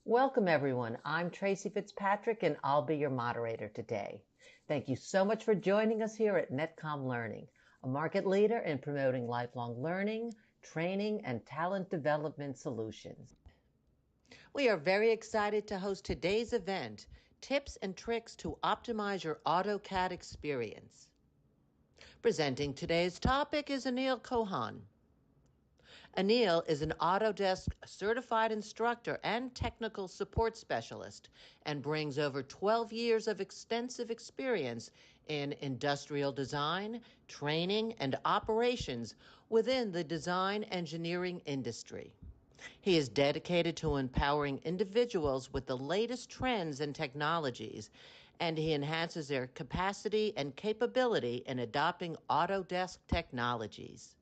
Welcome, everyone. I'm Tracy Fitzpatrick, and I'll be your moderator today. Thank you so much for joining us here at Netcom Learning, a market leader in promoting lifelong learning, training, and talent development solutions. We are very excited to host today's event, Tips and Tricks to Optimize Your AutoCAD Experience. Presenting today's topic is Anil Kohan. Anil is an Autodesk certified instructor and technical support specialist and brings over 12 years of extensive experience in industrial design, training, and operations within the design engineering industry. He is dedicated to empowering individuals with the latest trends and technologies, and he enhances their capacity and capability in adopting Autodesk technologies.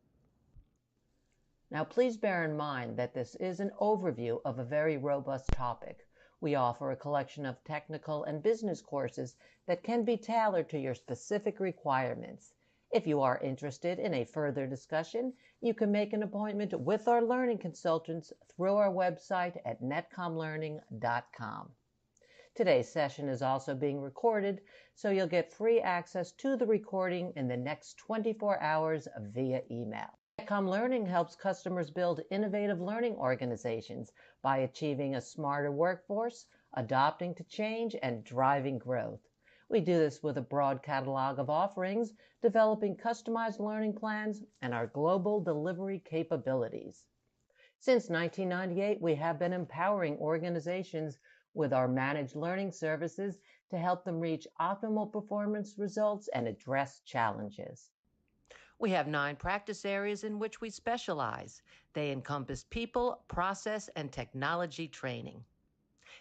Now, please bear in mind that this is an overview of a very robust topic. We offer a collection of technical and business courses that can be tailored to your specific requirements. If you are interested in a further discussion, you can make an appointment with our learning consultants through our website at netcomlearning.com. Today's session is also being recorded, so you'll get free access to the recording in the next 24 hours via email. Netcom Learning helps customers build innovative learning organizations by achieving a smarter workforce, adapting to change, and driving growth. We do this with a broad catalog of offerings, developing customized learning plans, and our global delivery capabilities. Since 1998, we have been empowering organizations with our managed learning services to help them reach optimal performance results and address challenges. We have 9 practice areas in which we specialize. They encompass people, process, and technology training.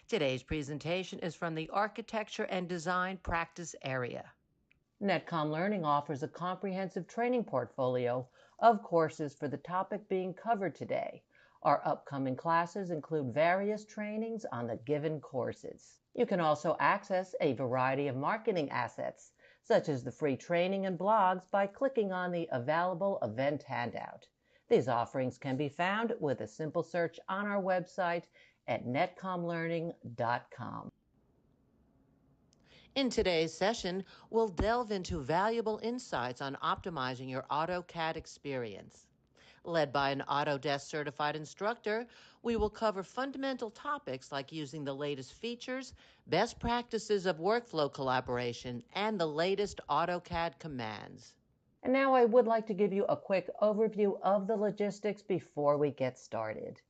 Today's presentation is from the Architecture and Design practice area. Netcom Learning offers a comprehensive training portfolio of courses for the topic being covered today. Our upcoming classes include various trainings on the given courses. You can also access a variety of marketing assets, such as the free training and blogs, by clicking on the available event handout. These offerings can be found with a simple search on our website at netcomlearning.com. In today's session, we'll delve into valuable insights on optimizing your AutoCAD experience. Led by an Autodesk certified instructor, we will cover fundamental topics like using the latest features, best practices of workflow collaboration, and the latest AutoCAD commands. And now I would like to give you a quick overview of the logistics before we get started.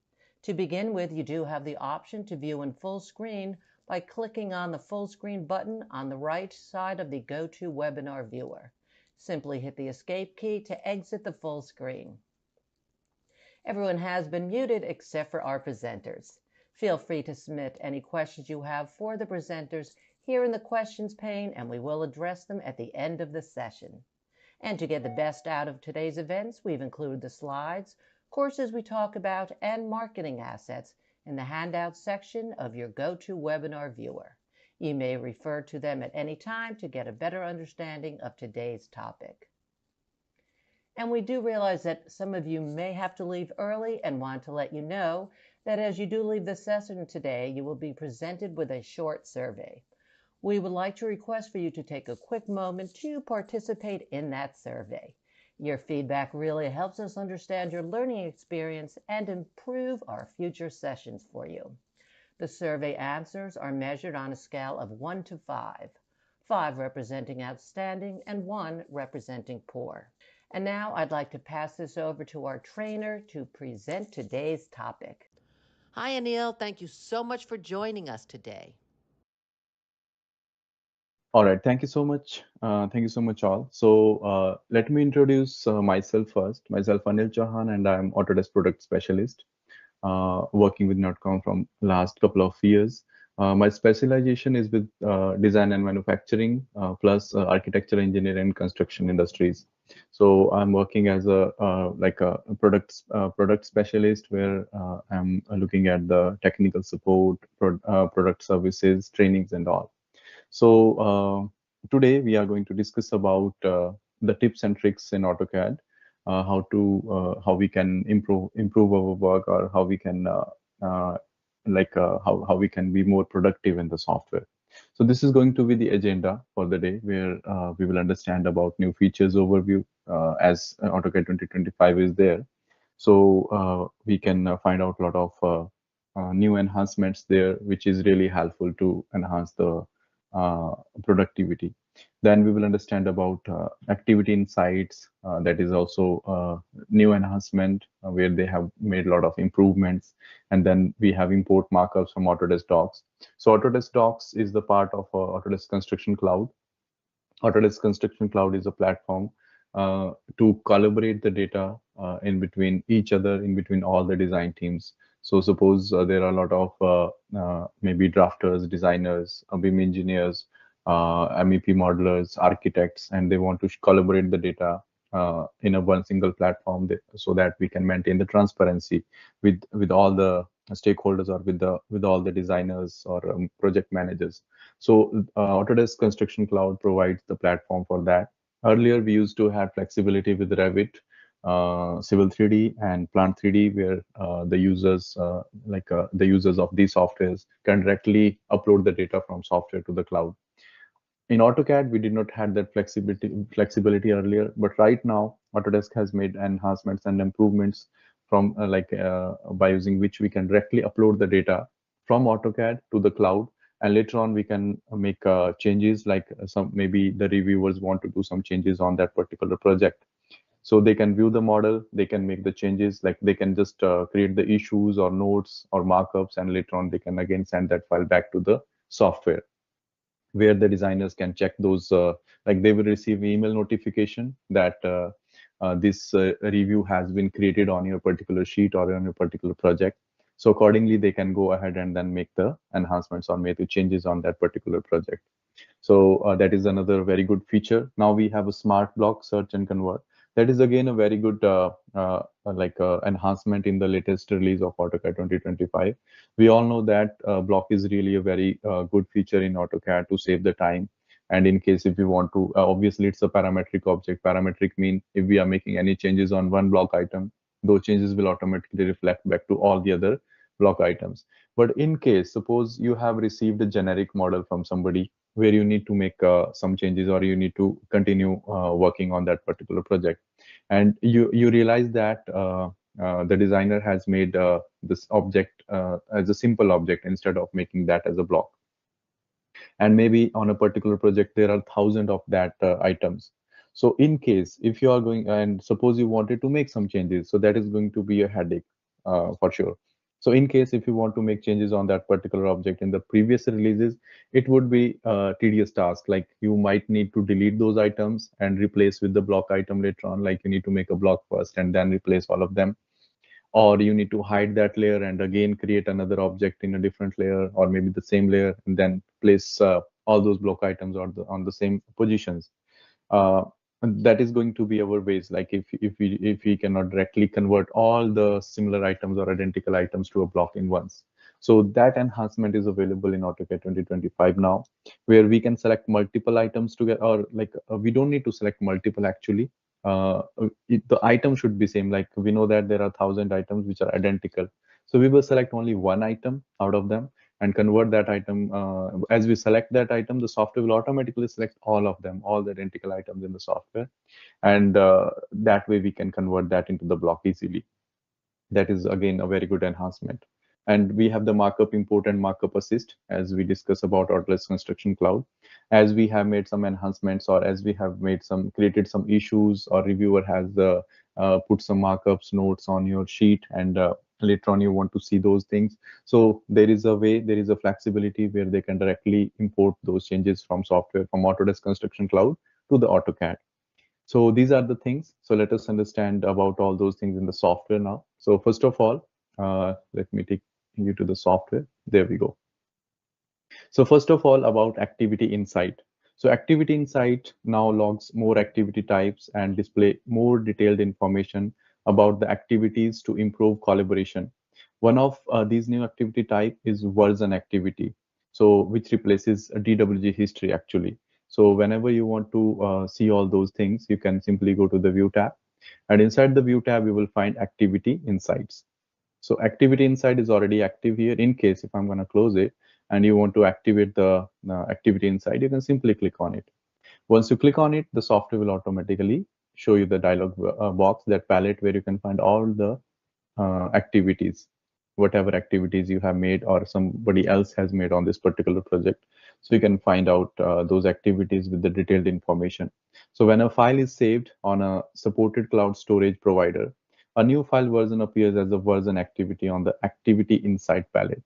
To begin with, you do have the option to view in full screen by clicking on the full screen button on the right side of the GoToWebinar viewer. Simply hit the escape key to exit the full screen. Everyone has been muted except for our presenters. Feel free to submit any questions you have for the presenters here in the questions pane, and we will address them at the end of the session. And to get the best out of today's events, we've included the slides, courses we talk about, and marketing assets in the handouts section of your GoToWebinar viewer. You may refer to them at any time to get a better understanding of today's topic. And we do realize that some of you may have to leave early and want to let you know that as you do leave the session today, you will be presented with a short survey. We would like to request for you to take a quick moment to participate in that survey. Your feedback really helps us understand your learning experience and improve our future sessions for you. The survey answers are measured on a scale of 1 to 5, 5 representing outstanding and 1 representing poor. And now I'd like to pass this over to our trainer to present today's topic. Hi, Anil. Thank you so much for joining us today. All right, thank you so much. Thank you so much, all. So let me introduce myself first. Myself, Anil Chauhan, and I'm Autodesk Product Specialist, working with Netcom from last couple of years. My specialization is with design and manufacturing, plus architecture, engineering, and construction industries. So I'm working as a product specialist, where I'm looking at the technical support, product services, trainings, and all. So today we are going to discuss about the tips and tricks in AutoCAD, how we can improve our work, or how we can how we can be more productive in the software. So this is going to be the agenda for the day, where we will understand about new features overview as AutoCAD 2025 is there. So we can find out a lot of new enhancements there, which is really helpful to enhance the uh, productivity. Then we will understand about activity insights. That is also new enhancement where they have made a lot of improvements. And then we have import markups from Autodesk Docs. So Autodesk Docs is the part of Autodesk Construction Cloud. Autodesk Construction Cloud is a platform to collaborate the data in between each other, in between all the design teams. So suppose there are a lot of maybe drafters, designers, BIM engineers, MEP modelers, architects, and they want to collaborate the data in a one single platform so that we can maintain the transparency with all the stakeholders, or with all the designers or project managers. So Autodesk Construction Cloud provides the platform for that. Earlier, we used to have flexibility with Revit, Civil 3D, and Plant 3D, where the users of these softwares can directly upload the data from software to the cloud. In AutoCAD, we did not have that flexibility earlier, but right now, Autodesk has made enhancements and improvements from by using which we can directly upload the data from AutoCAD to the cloud, and later on we can make changes, like some maybe the reviewers want to do some changes on that particular project. So they can view the model, they can make the changes, like they can just create the issues or notes or markups, and later on they can again send that file back to the software, where the designers can check those, like they will receive email notification that this review has been created on your particular sheet or on your particular project. So accordingly, they can go ahead and then make the enhancements or make the changes on that particular project. So that is another very good feature. Now we have a smart block search and convert. That is again a very good enhancement in the latest release of AutoCAD 2025. We all know that block is really a very good feature in AutoCAD to save the time. And in case if we want to, obviously it's a parametric object. Parametric mean if we are making any changes on one block item, those changes will automatically reflect back to all the other block items. But in case, suppose you have received a generic model from somebody where you need to make some changes, or you need to continue working on that particular project, and you realize that the designer has made this object as a simple object instead of making that as a block, and maybe on a particular project there are thousands of that items. So in case if you are going and suppose you wanted to make some changes, so that is going to be a headache for sure. So in case if you want to make changes on that particular object in the previous releases, it would be a tedious task. Like you might need to delete those items and replace with the block item later on. Like you need to make a block first and then replace all of them, or you need to hide that layer and again create another object in a different layer, or maybe the same layer, and then place all those block items on the same positions. And that is going to be our ways. Like if we cannot directly convert all the similar items or identical items to a block in once. So that enhancement is available in AutoCAD 2025 now, where we can select multiple items together, or like we don't need to select multiple actually. The item should be same. Like we know that there are 1,000 items which are identical, so we will select only one item out of them and convert that item. As we select that item, the software will automatically select all of them, all the identical items in the software, and that way we can convert that into the block easily. That is again a very good enhancement. And we have the markup import and markup assist, as we discuss about Autodesk Construction Cloud. As we have made some enhancements, or as we have made some created some issues, or reviewer has put some markups notes on your sheet, and later on you want to see those things. So there is a way, there is a flexibility where they can directly import those changes from software from Autodesk Construction Cloud to the AutoCAD. So these are the things. So let us understand about all those things in the software now. So first of all, let me take you to the software. There we go. So first of all, about Activity Insight. So Activity Insight now logs more activity types and display more detailed information about the activities to improve collaboration. One of these new activity type is version activity, so which replaces a DWG history actually. So whenever you want to see all those things, you can simply go to the View tab, and inside the View tab, you will find Activity Insights. So activity insight is already active here. In case if I'm going to close it and you want to activate the activity insight, you can simply click on it. Once you click on it, the software will automatically show you the dialog box, that palette where you can find all the activities, whatever activities you have made or somebody else has made on this particular project. So you can find out those activities with the detailed information. So when a file is saved on a supported cloud storage provider, a new file version appears as a version activity on the activity insight palette.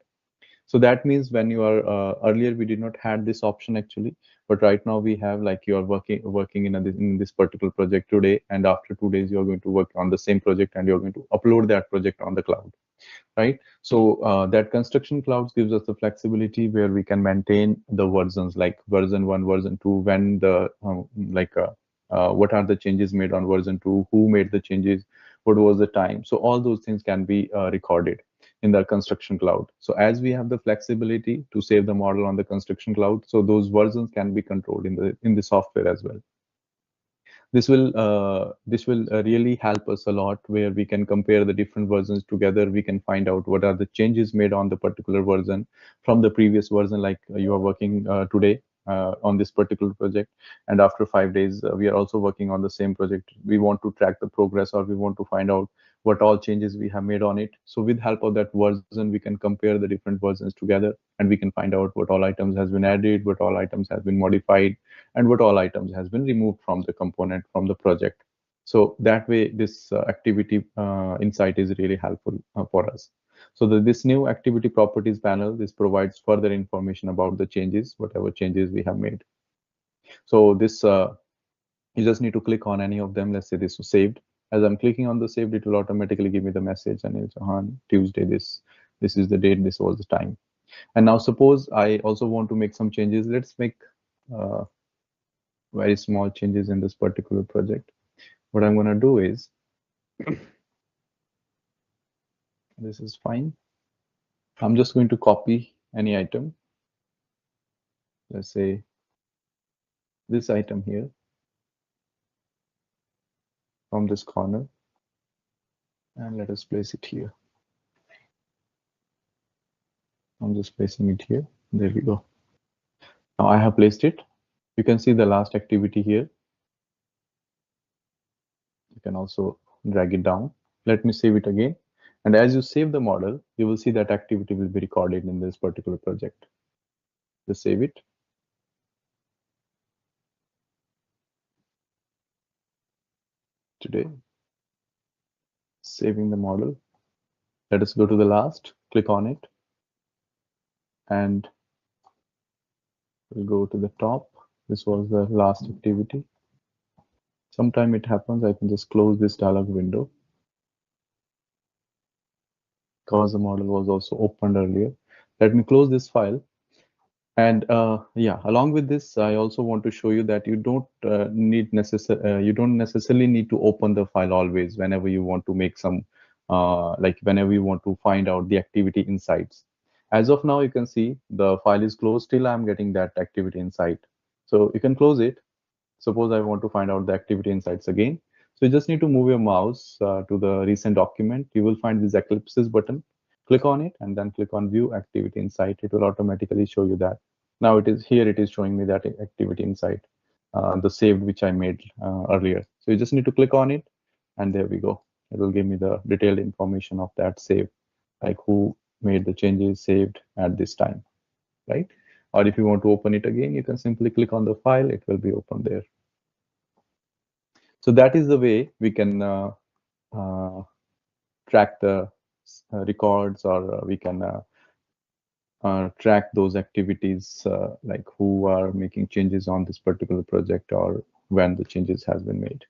So that means when you are earlier we did not had this option actually, but right now we have, like, you are working in this particular project today, and after 2 days you are going to work on the same project and you're going to upload that project on the cloud, right? So that construction clouds gives us the flexibility where we can maintain the versions, like version 1, version 2, when the what are the changes made on version 2, who made the changes, what was the time. So all those things can be recorded in the construction cloud. So as we have the flexibility to save the model on the construction cloud, so those versions can be controlled in the software as well. This will really help us a lot, where we can compare the different versions together. We can find out what are the changes made on the particular version from the previous version, like you are working today on this particular project, and after 5 days we are also working on the same project. We want to track the progress, or we want to find out what all changes we have made on it. So with help of that version, we can compare the different versions together, and we can find out what all items has been added, what all items has been modified, and what all items has been removed from the component from the project. So that way, this activity insight is really helpful for us. So this new activity properties panel, this provides further information about the changes, whatever changes we have made. So this you just need to click on any of them. Let's say this was saved. As I'm clicking on the saved, it will automatically give me the message, and it's on Tuesday. This is the date. This was the time. And now suppose I also want to make some changes. Let's make uh, very small changes in this particular project. What I'm going to do is, this is fine. I'm just going to copy any item. Let's say this item here from this corner, and let us place it here. I'm just placing it here. There we go. Now I have placed it. You can see the last activity here. You can also drag it down. Let me save it again. And as you save the model, you will see that activity will be recorded in this particular project. Just save it. Today, saving the model. Let us go to the last, click on it, and we'll go to the top. This was the last activity. Sometime it happens, I can just close this dialog window because the model was also opened earlier. Let me close this file. And yeah, along with this, I also want to show you that you don't you don't necessarily need to open the file always whenever you want to make some like whenever you want to find out the activity insights. As of now, you can see the file is closed. Still, I'm getting that activity insight. So you can close it. Suppose I want to find out the activity insights again. So you just need to move your mouse to the recent document. You will find this ellipsis button. Click on it and then click on view activity insight. It will automatically show you that. Now it is here, it is showing me that activity insight, the saved which I made earlier. So you just need to click on it, and there we go. It will give me the detailed information of that save, like who made the changes saved at this time, right? Or if you want to open it again, you can simply click on the file. It will be open there. So that is the way we can uh, track the records, or we can track those activities, like who are making changes on this particular project, or when the changes has been made,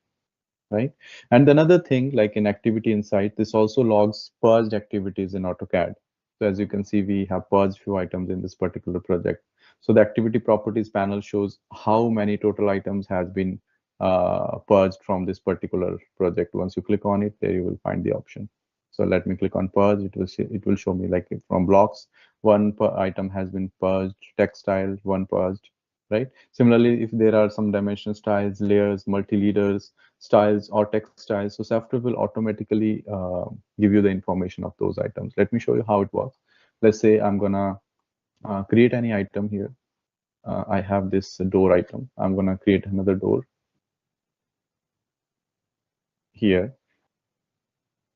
right? And another thing, like in activity insight, this also logs purged activities in AutoCAD. So as you can see, we have purged few items in this particular project. So the activity properties panel shows how many total items has been purged from this particular project. Once you click on it, there you will find the option. So let me click on purge. It will show me, like, from blocks, one per item has been purged, textile, one purged, right? Similarly, if there are some dimension styles, layers, multi-leaders, styles or text styles. So software will automatically give you the information of those items. Let me show you how it works. Let's say I'm gonna create any item here. I have this door item. I'm gonna create another door here.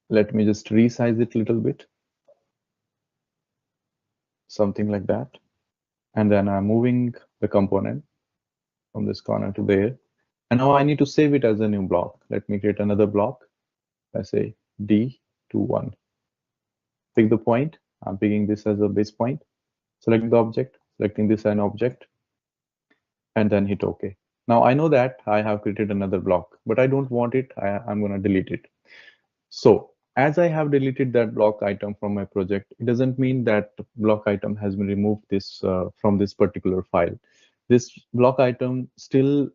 Let me just resize it a little bit, something like that. And then I'm moving the component from this corner to there. And now I need to save it as a new block. Let me create another block. Let's say D21. Pick the point. I'm picking this as a base point. Select the object, selecting this as an object, and then hit OK. Now I know that I have created another block, but I don't want it. I'm going to delete it. So as I have deleted that block item from my project, it doesn't mean that block item has been removed this from this particular file. This block item still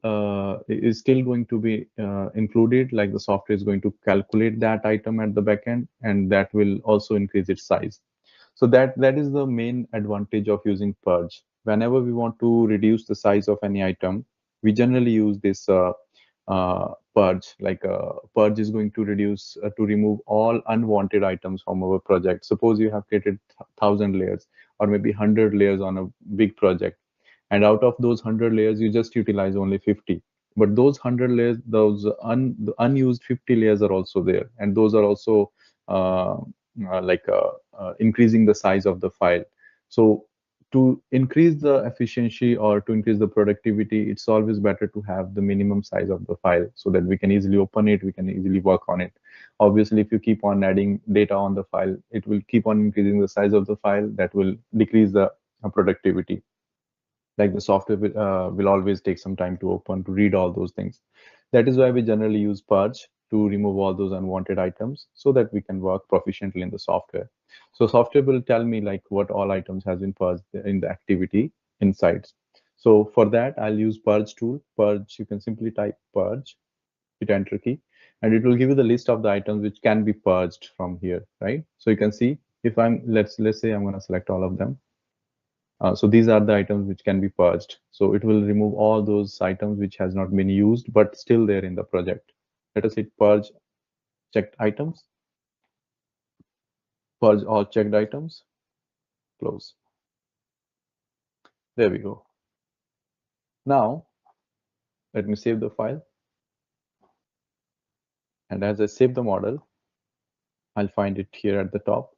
is still going to be included, like the software is going to calculate that item at the backend, and that will also increase its size. So that is the main advantage of using purge. Whenever we want to reduce the size of any item, we generally use this purge. Like purge is going to reduce to remove all unwanted items from our project. Suppose you have created 1,000 layers or maybe 100 layers on a big project, and out of those 100 layers you just utilize only 50, but those 100 layers, the unused 50 layers are also there, and those are also uh, increasing the size of the file. So to increase the efficiency or to increase the productivity, it's always better to have the minimum size of the file so that we can easily open it, we can easily work on it. Obviously, if you keep on adding data on the file, it will keep on increasing the size of the file. That will decrease the productivity. Like the software will always take some time to open, to read all those things. That is why we generally use purge to remove all those unwanted items so that we can work proficiently in the software. So software will tell me like what all items has been purged in the activity insights. So for that, I'll use purge tool. Purge, you can simply type purge, hit enter key, and it will give you the list of the items which can be purged from here, right? So you can see if I'm, let's say I'm going to select all of them. So these are the items which can be purged. So it will remove all those items which has not been used, but still there in the project. Let us hit purge checked items, purge all checked items, close. There we go. Now, let me save the file. And as I save the model, I'll find it here at the top.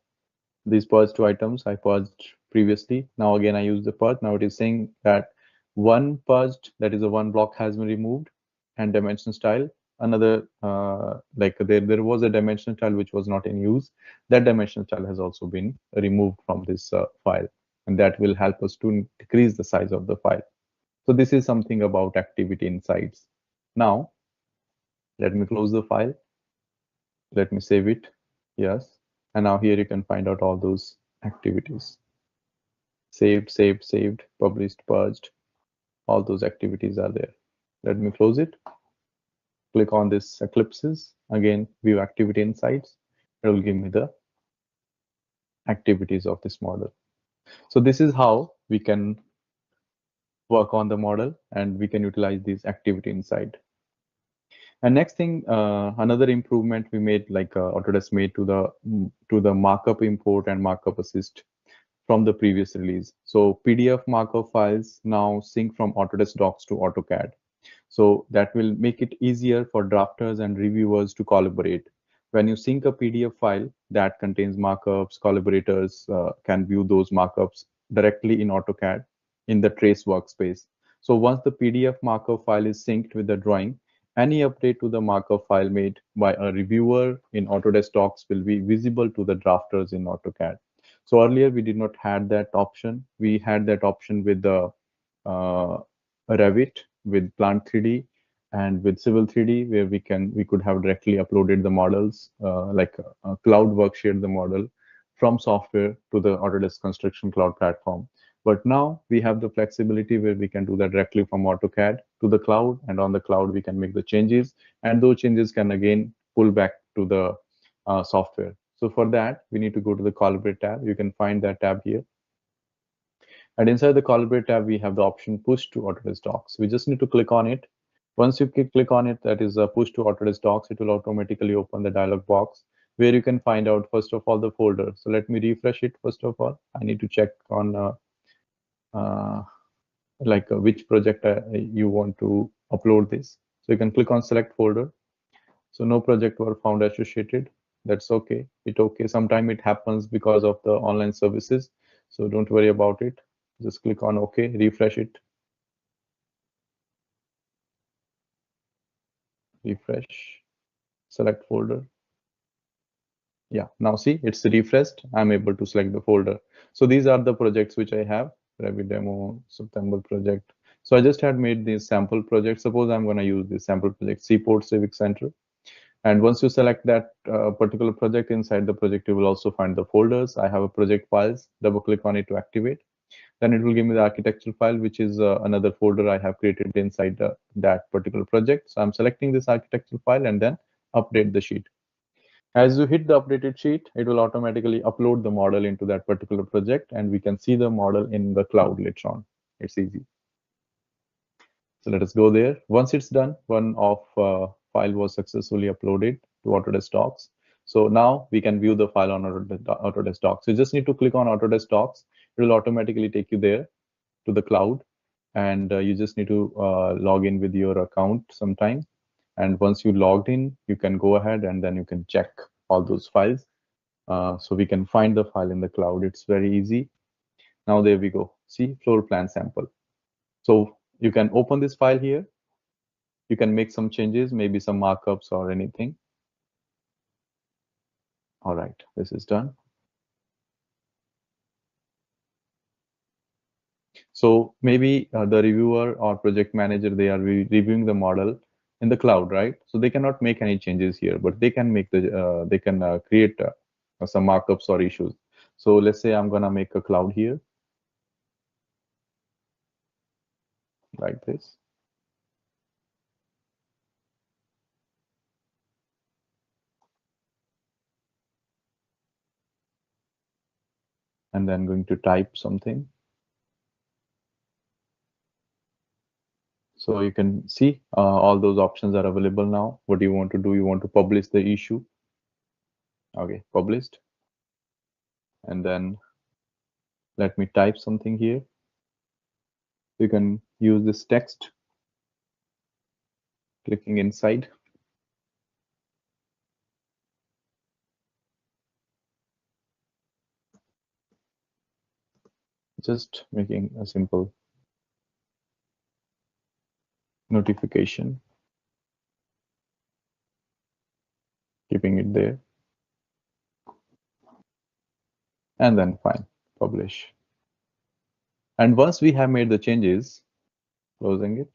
These purged two items I purged previously. Now again, I use the purge. Now it is saying that one purged, that is a one block has been removed, and dimension style. Another, like there was a dimension style which was not in use. That dimension style has also been removed from this file, and that will help us to decrease the size of the file. So this is something about activity insights. Now, let me close the file. Let me save it. Yes. And now here you can find out all those activities. Saved, published, purged. All those activities are there. Let me close it. Click on this ellipses. Again, view activity insights. It will give me the activities of this model. So this is how we can work on the model and we can utilize these activity insight. And next thing, another improvement we made, like Autodesk made to the markup import and markup assist from the previous release. So PDF markup files now sync from Autodesk Docs to AutoCAD. So that will make it easier for drafters and reviewers to collaborate. When you sync a PDF file that contains markups, collaborators can view those markups directly in AutoCAD in the trace workspace. So once the PDF markup file is synced with the drawing, any update to the markup file made by a reviewer in Autodesk Docs will be visible to the drafters in AutoCAD. So earlier we did not had that option. We had that option with the uh, Revit, with Plant 3D, and with Civil 3D, where we could have directly uploaded the models, like Cloud Work shared the model from software to the Autodesk Construction Cloud platform. But now we have the flexibility where we can do that directly from AutoCAD to the cloud, and on the cloud we can make the changes, and those changes can again pull back to the software. So for that, we need to go to the Collaborate tab. You can find that tab here. And inside the Collaborate tab, we have the option Push to Autodesk Docs. We just need to click on it, Once you click on it, that is push to Autodesk Docs, it will automatically open the dialog box where you can find out first of all the folder. So let me refresh it first of all. I need to check on uh, which project you want to upload this. So you can click on select folder. So no project were found associated. That's okay. It okay. Sometimes it happens because of the online services. So don't worry about it. Just click on OK, refresh it. Refresh, select folder. Yeah, now see, it's refreshed. I'm able to select the folder. So these are the projects which I have. Revit demo, September project. So I just had made this sample project. Suppose I'm going to use this sample project, Seaport Civic Center. And once you select that particular project, inside the project, you will also find the folders. I have a project files, double click on it to activate. Then it will give me the architectural file, which is another folder I have created inside that particular project. So I'm selecting this architectural file and then update the sheet. As you hit the updated sheet, it will automatically upload the model into that particular project, and we can see the model in the cloud later on. It's easy. So let us go there. Once it's done, one of file was successfully uploaded to Autodesk Docs. So now we can view the file on Autodesk Docs. So you just need to click on Autodesk Docs. It will automatically take you there to the cloud, and you just need to log in with your account sometime. And once you logged in, you can go ahead and then you can check all those files. So we can find the file in the cloud. It's very easy. Now there we go. See, floor plan sample. So you can open this file here. You can make some changes, maybe some markups or anything. All right, this is done. So maybe the reviewer or project manager, they are reviewing the model in the cloud, right? So they cannot make any changes here, but they can make they can create some markups or issues. So let's say I'm gonna make a cloud here, like this. And then going to type something. So you can see all those options are available now. What do you want to do? You want to publish the issue. Okay, published. And then let me type something here. You can use this text, clicking inside. Just making a simple notification, keeping it there. And then fine, publish. And once we have made the changes, closing it,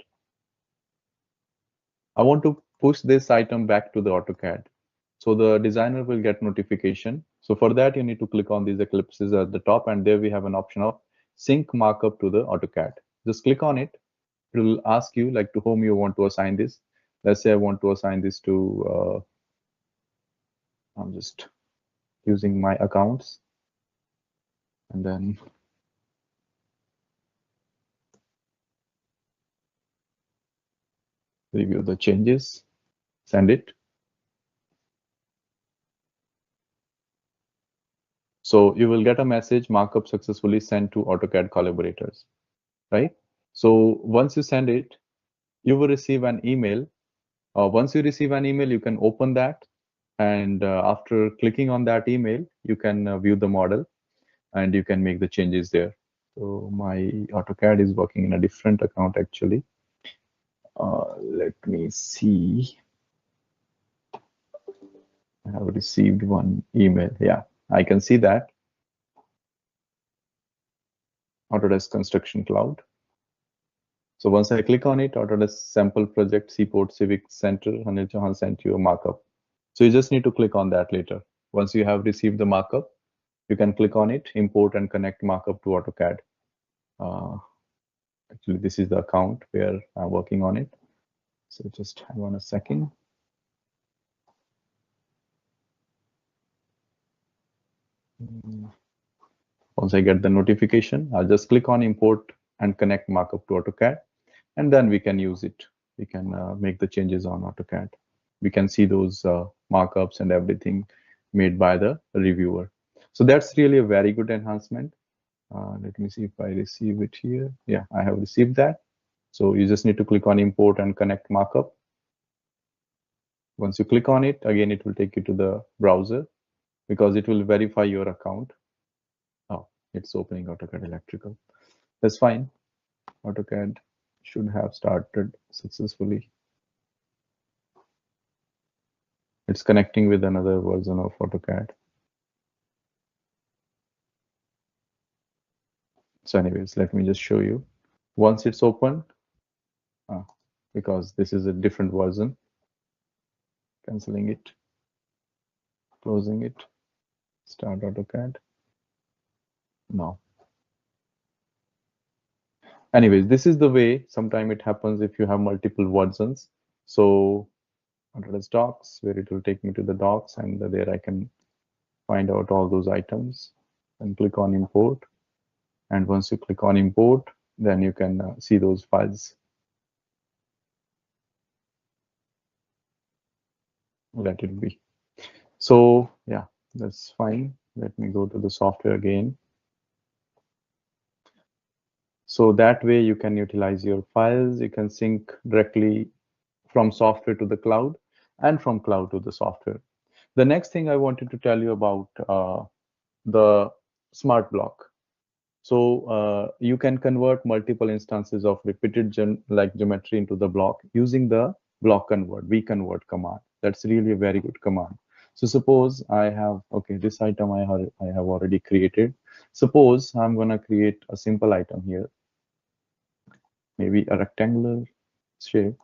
I want to push this item back to the AutoCAD. So the designer will get notification. So for that, you need to click on these ellipses at the top, and there we have an option of sync markup to the AutoCAD. Just click on it. It will ask you like to whom you want to assign this. Let's say I want to assign this to, I'm just using my accounts, and then review the changes, send it. So you will get a message, markup successfully sent to AutoCAD collaborators, right? So once you send it, you will receive an email. Once you receive an email, you can open that. And after clicking on that email, you can view the model and you can make the changes there. So my AutoCAD is working in a different account actually. Let me see. I have received one email. Yeah, I can see that. Autodesk Construction Cloud. So once I click on it, Autodesk sample project Seaport Civic Center, Anil Chauhan sent you a markup. So you just need to click on that later. Once you have received the markup, you can click on it, import and connect markup to AutoCAD. Actually, this is the account where I'm working on it. So just hang on a second. Once I get the notification, I'll just click on import and connect markup to AutoCAD, and then we can use it. we can make the changes on AutoCAD. We can see those markups and everything made by the reviewer. So that's really a very good enhancement. Let me see if I receive it here. Yeah, I have received that. So you just need to click on import and connect markup. Once you click on it, again, it will take you to the browser because it will verify your account. Oh, it's opening AutoCAD Electrical. That's fine. AutoCAD should have started successfully. It's connecting with another version of AutoCAD. So anyways, let me just show you. Once it's open, because this is a different version, canceling it, closing it, start AutoCAD. Now. Anyways, this is the way sometimes it happens if you have multiple versions. So under the docs, where it will take me to the docs, and there I can find out all those items and click on import. And once you click on import, then you can see those files. Let it be. So yeah, that's fine. Let me go to the software again. So that way you can utilize your files. You can sync directly from software to the cloud and from cloud to the software. The next thing I wanted to tell you about the smart block. So you can convert multiple instances of repeated geometry into the block using the block convert, vconvert command. That's really a very good command. So suppose I have, okay, this item I have already created. Suppose I'm going to create a simple item here, maybe a rectangular shape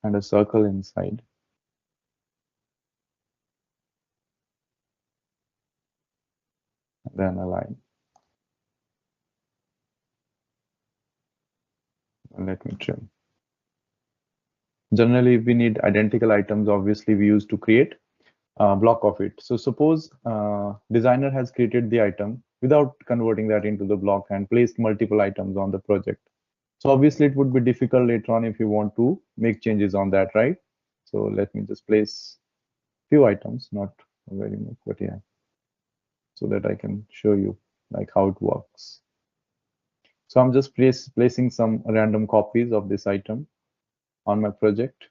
and a circle inside. Then a line. And let me trim. Generally, if we need identical items, obviously we use to create a block of it. So suppose designer has created the item without converting that into the block and placed multiple items on the project. So obviously it would be difficult later on if you want to make changes on that, right? So let me just place few items, not very much, but yeah, so that I can show you like how it works. So I'm just placing some random copies of this item on my project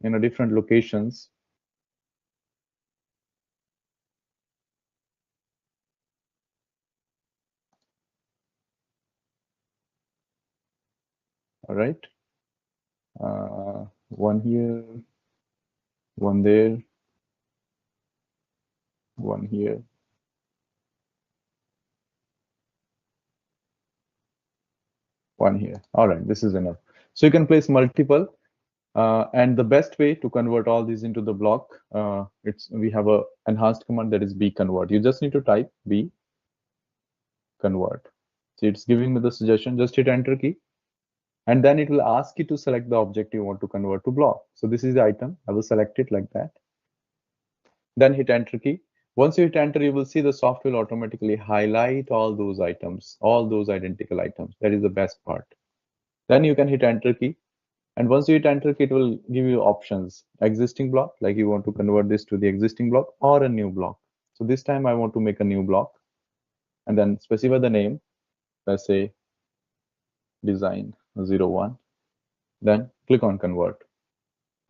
in a different locations. All right. One here, one there, one here. One here. All right, this is enough. So you can place multiple. And the best way to convert all these into the block, we have a enhanced command that is bconvert. You just need to type bconvert. So it's giving me the suggestion, just hit enter key. And then it will ask you to select the object you want to convert to block. So this is the item. I will select it like that. Then hit enter key. Once you hit enter, you will see the software will automatically highlight all those items, all those identical items. That is the best part. Then you can hit enter key. And once you hit enter key, it will give you options. Existing block, like you want to convert this to the existing block, or a new block. So this time I want to make a new block and then specify the name. Let's say design 01. Then click on convert.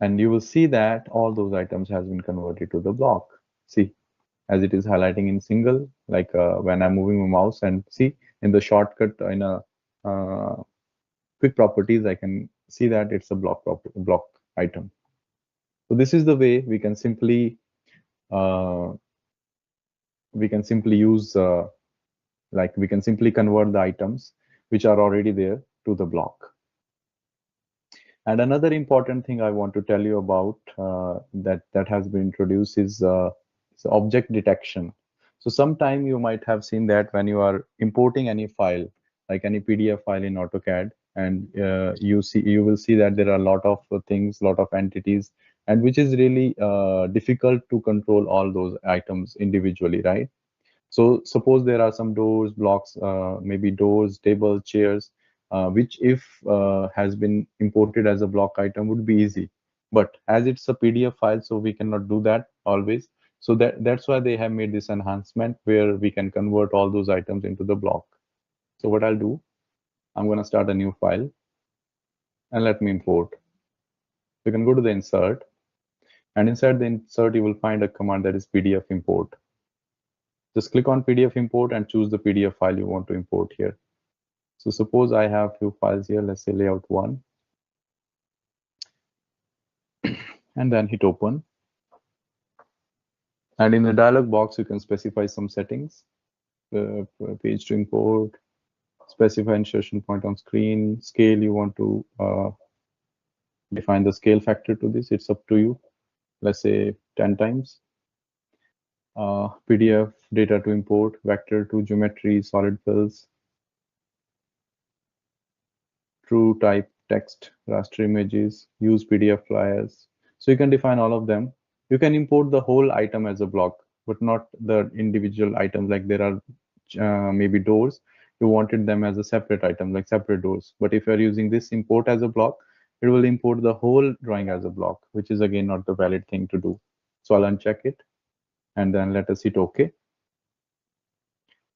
And you will see that all those items has been converted to the block. See, as it is highlighting in single, like when I'm moving my mouse, and see in the shortcut in a quick properties, I can see that it's a block item. So this is the way we can simply use like we can simply convert the items which are already there to the block. And another important thing I want to tell you about that has been introduced is object detection. So sometime you might have seen that when you are importing any file, like any PDF file in AutoCAD, and you will see that there are a lot of things, lot of entities, and which is really difficult to control all those items individually, right? So suppose there are some doors, blocks, maybe doors, tables, chairs, which if has been imported as a block item would be easy. But as it's a PDF file, so we cannot do that always. So that's why they have made this enhancement where we can convert all those items into the block. So what I'll do, I'm going to start a new file and let me import. You can go to the insert, and inside the insert, you will find a command that is PDF import. Just click on PDF import and choose the PDF file you want to import here. So suppose I have few files here, let's say layout 1, and then hit open. And in the dialog box, you can specify some settings, page to import, specify insertion point on screen, scale you want to define the scale factor to this, it's up to you. Let's say 10 times. PDF data to import, vector to geometry, solid fills, true type text, raster images, use PDF flyers. So you can define all of them. You can import the whole item as a block, but not the individual items. Like there are maybe doors, you wanted them as a separate item, like separate doors. But if you're using this import as a block, it will import the whole drawing as a block, which is again not the valid thing to do. So I'll uncheck it and then let us hit OK.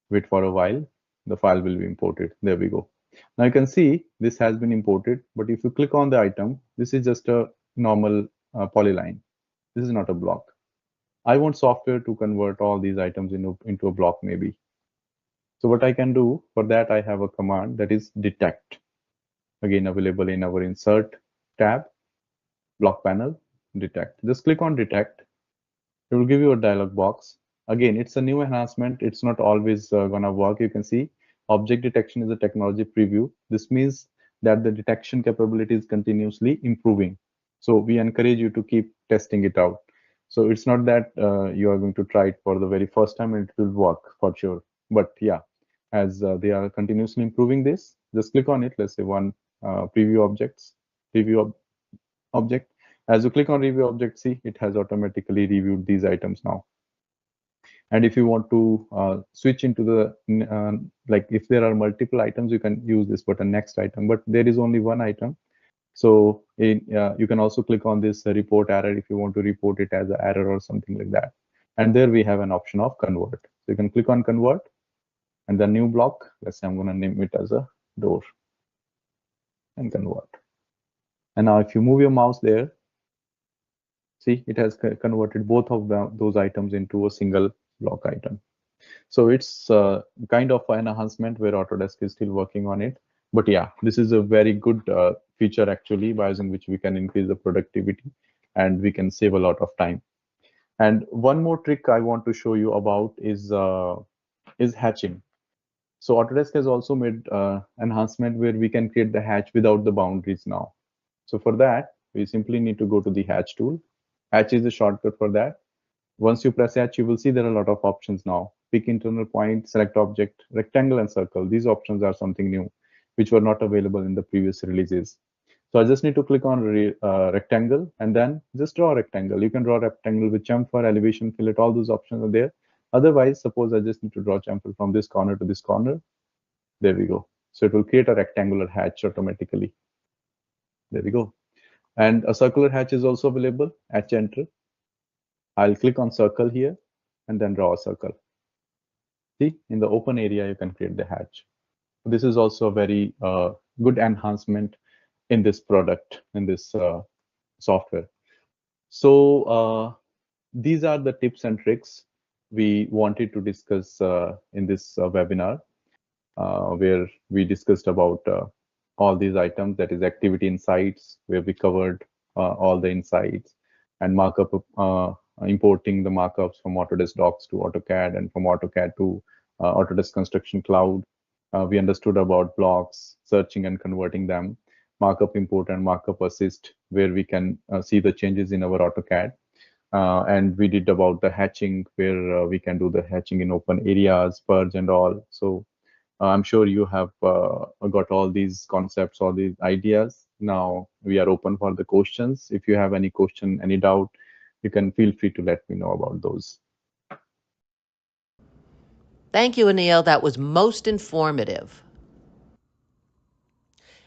Wait for a while, the file will be imported. There we go. Now you can see this has been imported, but if you click on the item, this is just a normal polyline. This is not a block. I want software to convert all these items into a block maybe. So what I can do for that, I have a command that is detect. Again, available in our insert tab, block panel, detect. Just click on detect. It will give you a dialog box. Again, it's a new enhancement. It's not always gonna work. You can see object detection is a technology preview. This means that the detection capability is continuously improving. So we encourage you to keep testing it out. So it's not that you are going to try it for the very first time and it will work for sure. But yeah, as they are continuously improving this, just click on it. Let's say one preview objects, preview object. As you click on review object, see it has automatically reviewed these items now. And if you want to switch into the like if there are multiple items, you can use this button next item, but there is only one item. So you can also click on this report error if you want to report it as an error or something like that. And there we have an option of convert. So you can click on convert and the new block. Let's say I'm going to name it as a door and convert. And now if you move your mouse there, see it has converted both of those items into a single block item. So it's kind of an enhancement where Autodesk is still working on it. But yeah, this is a very good feature actually, by using which we can increase the productivity and we can save a lot of time. And one more trick I want to show you about is hatching. So Autodesk has also made enhancement where we can create the hatch without the boundaries now. So for that, we simply need to go to the hatch tool. Hatch is the shortcut for that. Once you press H, you will see there are a lot of options now. Pick internal point, select object, rectangle and circle. These options are something new, which were not available in the previous releases. So I just need to click on rectangle and then just draw a rectangle. You can draw a rectangle with chamfer, elevation, fillet, all those options are there. Otherwise, suppose I just need to draw chamfer from this corner to this corner. There we go. So it will create a rectangular hatch automatically. There we go. And a circular hatch is also available. Hatch enter. I'll click on circle here and then draw a circle. See, in the open area, you can create the hatch. This is also a very good enhancement in this product, in this software. So these are the tips and tricks we wanted to discuss in this webinar, where we discussed about all these items, that is activity insights, where we covered all the insights and markup, importing the markups from Autodesk Docs to AutoCAD and from AutoCAD to Autodesk Construction Cloud. We understood about blocks, searching and converting them, markup import and markup assist, where we can see the changes in our AutoCAD. And we did about the hatching, where we can do the hatching in open areas, purge and all. So I'm sure you have got all these concepts, all these ideas. Now we are open for the questions. If you have any question, any doubt, you can feel free to let me know about those. Thank you, Anil. That was most informative.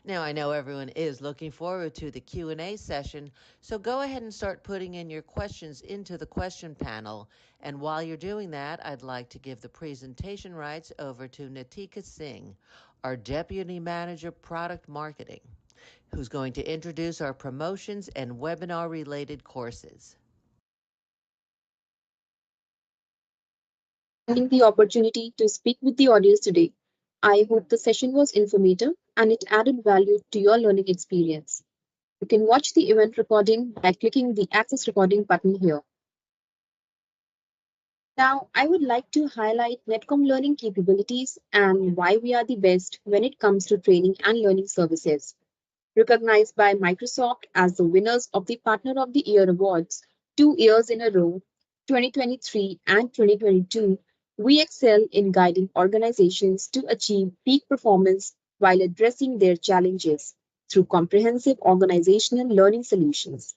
Now, I know everyone is looking forward to the Q&A session, so go ahead and start putting in your questions into the question panel. And while you're doing that, I'd like to give the presentation rights over to Natika Singh, our Deputy Manager Product Marketing, who's going to introduce our promotions and webinar-related courses. Finding the opportunity to speak with the audience today. I hope the session was informative and it added value to your learning experience. You can watch the event recording by clicking the Access Recording button here. Now, I would like to highlight Netcom learning capabilities and why we are the best when it comes to training and learning services. Recognized by Microsoft as the winners of the Partner of the Year awards 2 years in a row, 2023 and 2022, we excel in guiding organizations to achieve peak performance while addressing their challenges through comprehensive organizational learning solutions.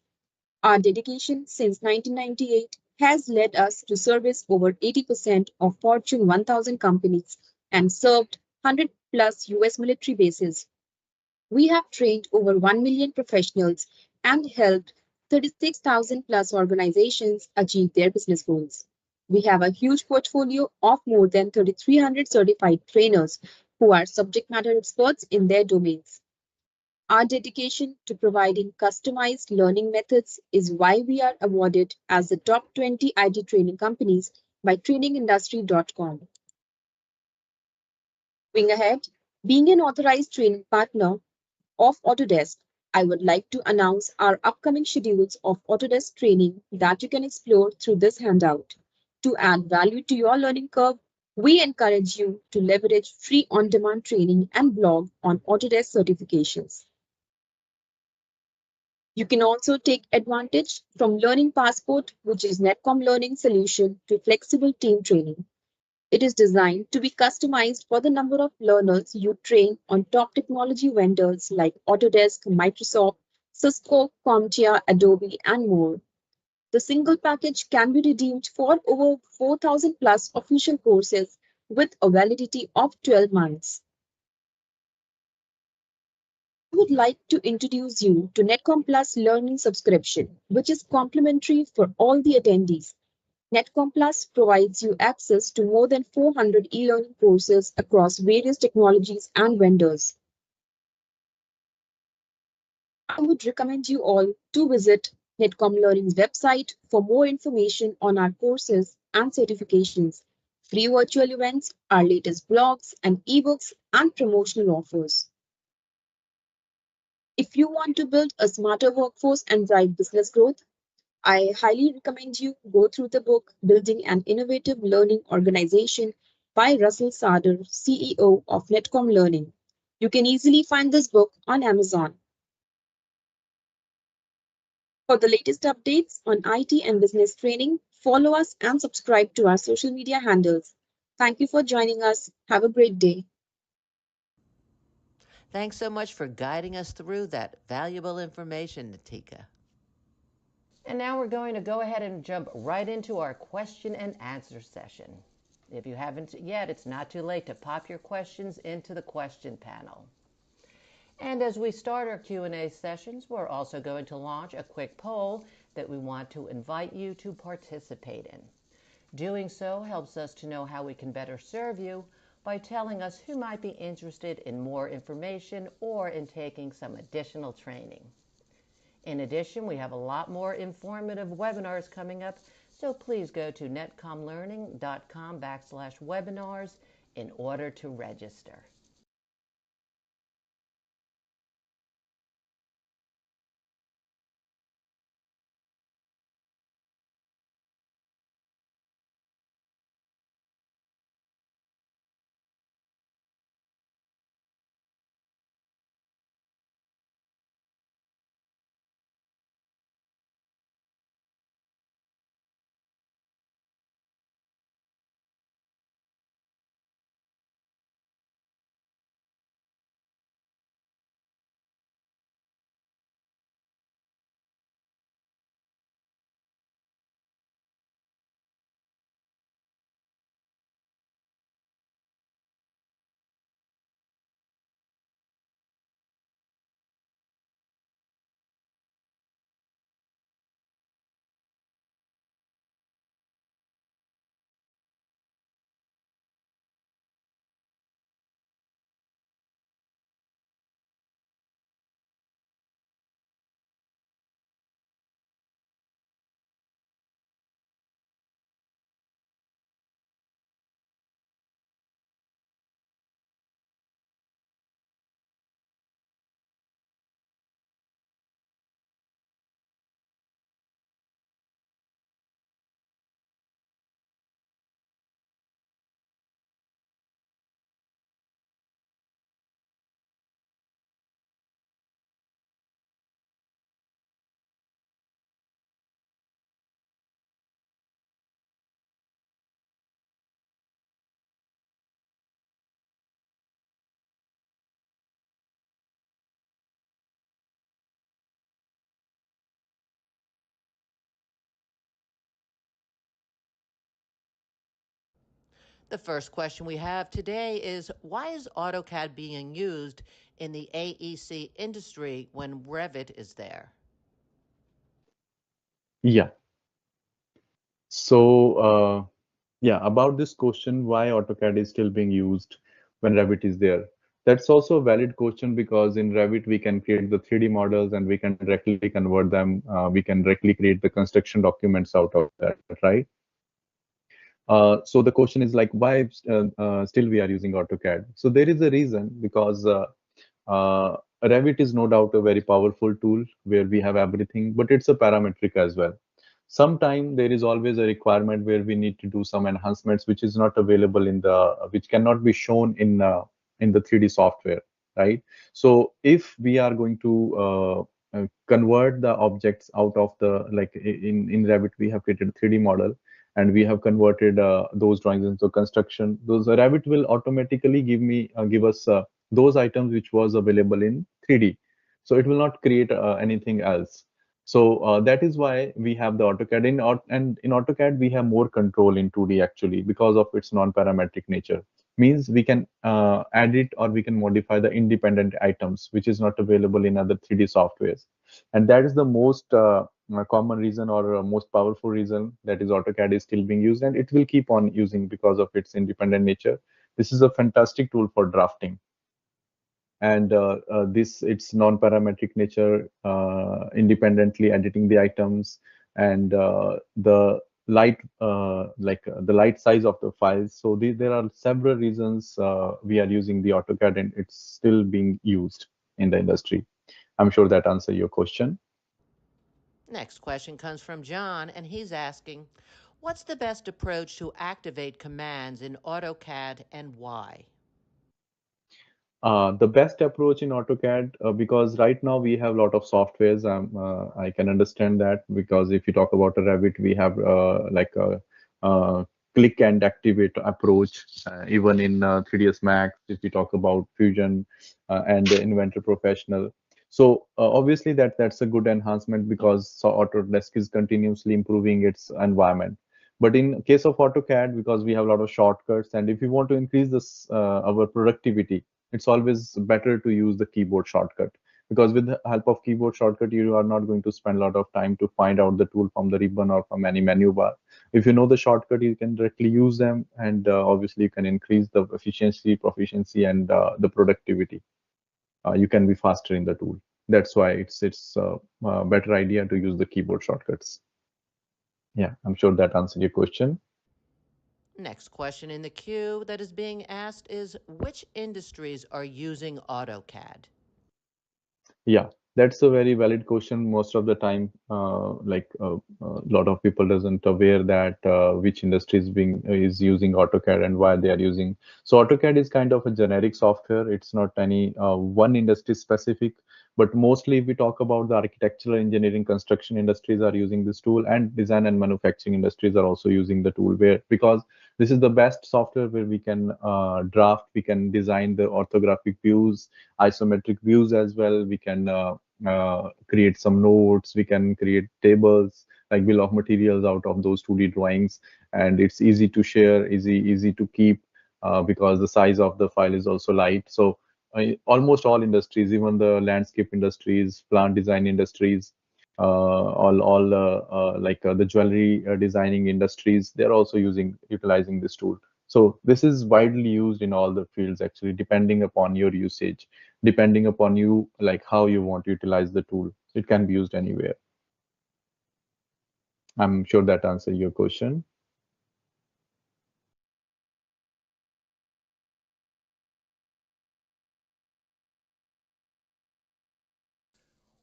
Our dedication since 1998 has led us to service over 80% of Fortune 1000 companies and served 100 plus US military bases. We have trained over 1 million professionals and helped 36,000 plus organizations achieve their business goals. We have a huge portfolio of more than 3,300 certified trainers who are subject matter experts in their domains. Our dedication to providing customized learning methods is why we are awarded as the top 20 IT training companies by trainingindustry.com. Moving ahead, being an authorized training partner of Autodesk, I would like to announce our upcoming schedules of Autodesk training that you can explore through this handout. To add value to your learning curve, we encourage you to leverage free on-demand training and blog on Autodesk certifications. You can also take advantage from Learning Passport, which is Netcom learning solution to flexible team training. It is designed to be customized for the number of learners you train on top technology vendors like Autodesk, Microsoft, Cisco, CompTIA, Adobe, and more. The single package can be redeemed for over 4,000 plus official courses with a validity of 12 months. I would like to introduce you to Netcom Plus Learning Subscription, which is complimentary for all the attendees. Netcom Plus provides you access to more than 400 e-learning courses across various technologies and vendors. I would recommend you all to visit Netcom Learning's website for more information on our courses and certifications, free virtual events, our latest blogs and ebooks, and promotional offers. If you want to build a smarter workforce and drive business growth, I highly recommend you go through the book Building an Innovative Learning Organization by Russell Sarder, CEO of Netcom Learning. You can easily find this book on Amazon. For the latest updates on IT and business training, follow us and subscribe to our social media handles. Thank you for joining us. Have a great day. Thanks so much for guiding us through that valuable information, Natika. And now we're going to go ahead and jump right into our question and answer session. If you haven't yet, it's not too late to pop your questions into the question panel. And as we start our Q&A sessions, we're also going to launch a quick poll that we want to invite you to participate in. Doing so helps us to know how we can better serve you by telling us who might be interested in more information or in taking some additional training. In addition, we have a lot more informative webinars coming up, so please go to netcomlearning.com/webinars in order to register. The first question we have today is, why is AutoCAD being used in the AEC industry when Revit is there? Yeah. So, yeah, about this question, why AutoCAD is still being used when Revit is there. That's also a valid question because in Revit we can create the 3D models and we can directly convert them. We can directly create the construction documents out of that, right? So the question is like, why still we are using AutoCAD? So there is a reason because Revit is no doubt a very powerful tool where we have everything, but it's a parametric as well. Sometime there is always a requirement where we need to do some enhancements which is not available in the which cannot be shown in the 3D software, right? So if we are going to convert the objects out of the like in Revit we have created a 3D model and we have converted those drawings into construction. Those Revit will automatically give us those items which was available in 3D. So it will not create anything else. So that is why we have the AutoCAD and in AutoCAD we have more control in 2D actually because of its non-parametric nature. Means we can add it or we can modify the independent items which is not available in other 3D softwares. And that is the most common reason or most powerful reason that is AutoCAD is still being used and it will keep on using because of its independent nature. This is a fantastic tool for drafting and this its non-parametric nature, independently editing the items and the the light size of the files. So there are several reasons we are using the AutoCAD and it's still being used in the industry. I'm sure that answers your question. Next question comes from John, and he's asking, what's the best approach to activate commands in AutoCAD and why? The best approach in AutoCAD, because right now we have a lot of softwares. I can understand that because if you talk about a Revit, we have like a, click and activate approach. Even in 3ds Max, if we talk about Fusion and the Inventor Professional. So obviously that's a good enhancement because Autodesk is continuously improving its environment. But in case of AutoCAD, because we have a lot of shortcuts, and if you want to increase this our productivity, it's always better to use the keyboard shortcut because with the help of keyboard shortcut you are not going to spend a lot of time to find out the tool from the ribbon or from any menu bar. If you know the shortcut you can directly use them and obviously you can increase the efficiency, proficiency and the productivity. You can be faster in the tool. That's why it's a better idea to use the keyboard shortcuts. Yeah, I'm sure that answered your question. Next question in the queue that is being asked is, which industries are using AutoCAD? Yeah, that's a very valid question. Most of the time, a lot of people doesn't aware that which industry is using AutoCAD and why they are using. So AutoCAD is kind of a generic software. It's not any one industry specific, but mostly if we talk about the architectural, engineering, construction industries are using this tool, and design and manufacturing industries are also using the tool. Where because this is the best software where we can draft, we can design the orthographic views, isometric views as well. We can create some notes, we can create tables like bill of materials out of those 2D drawings, and it's easy to share, easy to keep because the size of the file is also light. So almost all industries, even the landscape industries, plant design industries, all the jewelry designing industries, they're also utilizing this tool. So this is widely used in all the fields actually, depending upon your usage, depending upon you, like how you want to utilize the tool. It can be used anywhere. I'm sure that answers your question.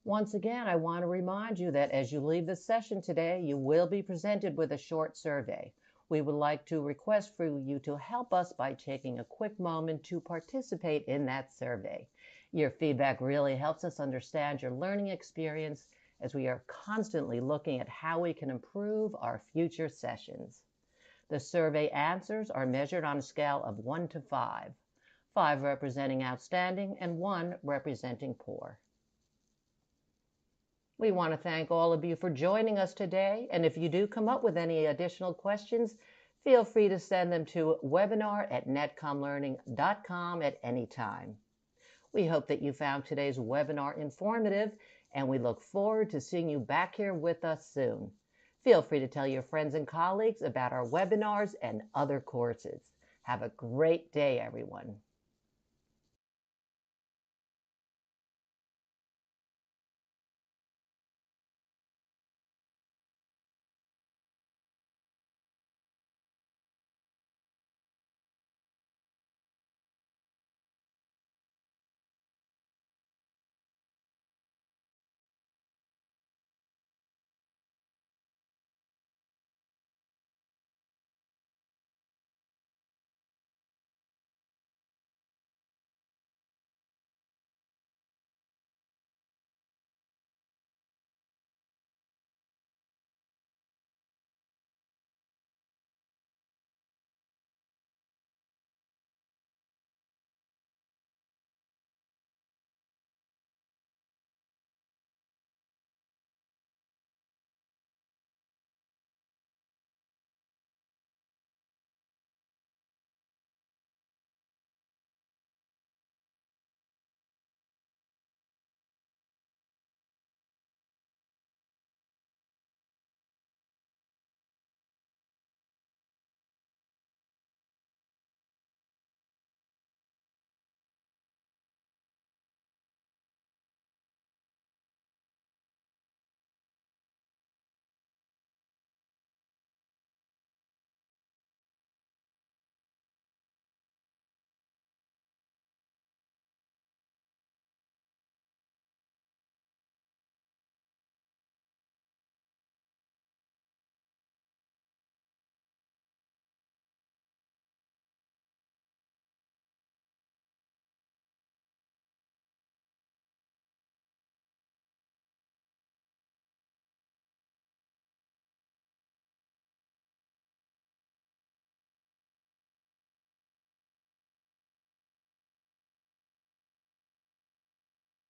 Once again, I want to remind you that as you leave the session today, you will be presented with a short survey. We would like to request for you to help us by taking a quick moment to participate in that survey. Your feedback really helps us understand your learning experience as we are constantly looking at how we can improve our future sessions. The survey answers are measured on a scale of 1 to 5, 5 representing outstanding and 1 representing poor. We want to thank all of you for joining us today, and if you do come up with any additional questions, Feel free to send them to webinar@netcomlearning.com at any time. We hope that you found today's webinar informative, and we look forward to seeing you back here with us soon. Feel free to tell your friends and colleagues about our webinars and other courses. Have a great day, everyone.